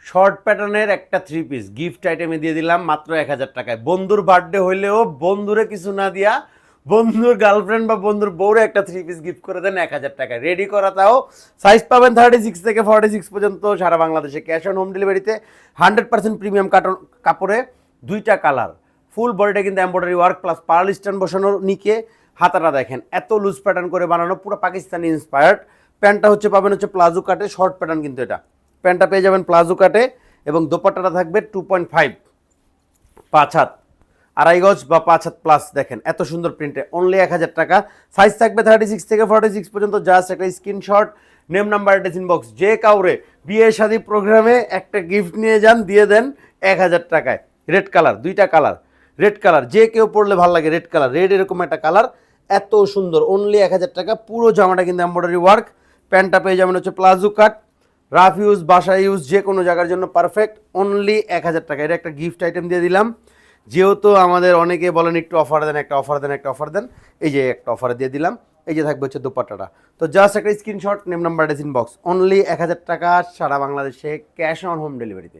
Short প্যাটার্নের একটা 3 piece gift আইটেমে দিয়ে দিলাম মাত্র 1000 টাকায়। বন্ধুর বার্থডে হইলেও বন্ধুরে কিছু না দিয়া বন্ধুর গার্লফ্রেন্ড বা বন্ধুর বউরে একটা 3 পিস গিফট করে দেন 1000 টাকায়। রেডি করা, তাও সাইজ পাবেন 36 থেকে 46 পর্যন্ত সারা বাংলাদেশে। ক্যাশ অন হোম ডেলিভারিতে 100% প্রিমিয়াম কাপড়ে, দুইটা কালার, ফুল বডিটা কিন্তু embroidery work plus pearl stone বসানোর নিকে। হাতাটা দেখেন এত লুজ প্যাটার্ন করে বানানো, পুরো পাকিস্তানি ইন্সপায়ার্ড। প্যান্টটা হচ্ছে পাবেন হচ্ছে প্লাজো কাটে, শর্ট প্যাটার্ন কিন্তু এটা। প্যান্টটা পেয়ে যাবেন প্লাজো কাটে এবং দোপাট্টাটা থাকবে 2.5, 5 হাত, আড়াই গজ বা 5 হাত প্লাস। দেখেন এত সুন্দর প্রিন্টে অনলি 1000 টাকা। সাইজ থাকবে 36 থেকে 46 পর্যন্ত। জাস্ট একটা screenshot, name number, address, inbox, যে কাউরে বিয়ে শাদী প্রোগ্রামে একটা গিফট নিয়ে যান, দিয়ে দেন 1000 টাকায়। রেড কালার, দুইটা কালার, রেড কালার যে কেউ পরলে ভালো লাগে, রেড কালার, রেড এরকম একটা কালার, এত সুন্দর, অনলি 1000 টাকা। পুরো জামাটা কিন্তু এমব্রয়ডারি ওয়ার্ক। প্যান্টটা পেয়ে যাবেন হচ্ছে প্লাজো কাট, রাফ ইউজ, বাসা ইউজ, যে কোনো জায়গার জন্য পারফেক্ট। অনলি 1000 টাকা। এটা একটা গিফট আইটেম দিয়ে দিলাম। যেহেতু আমাদের অনেকে বলেন একটু অফার দেন, একটা অফার দেন, একটা অফার দেন, এই যে একটা অফার দিয়ে দিলাম। এই যে থাকবে হচ্ছে দোপাট্টাটা। তো জাস্ট একটা screenshot, name number, address, inbox, only 1000 টাকা সারা বাংলাদেশে ক্যাশ অন হোম ডেলিভারিতে।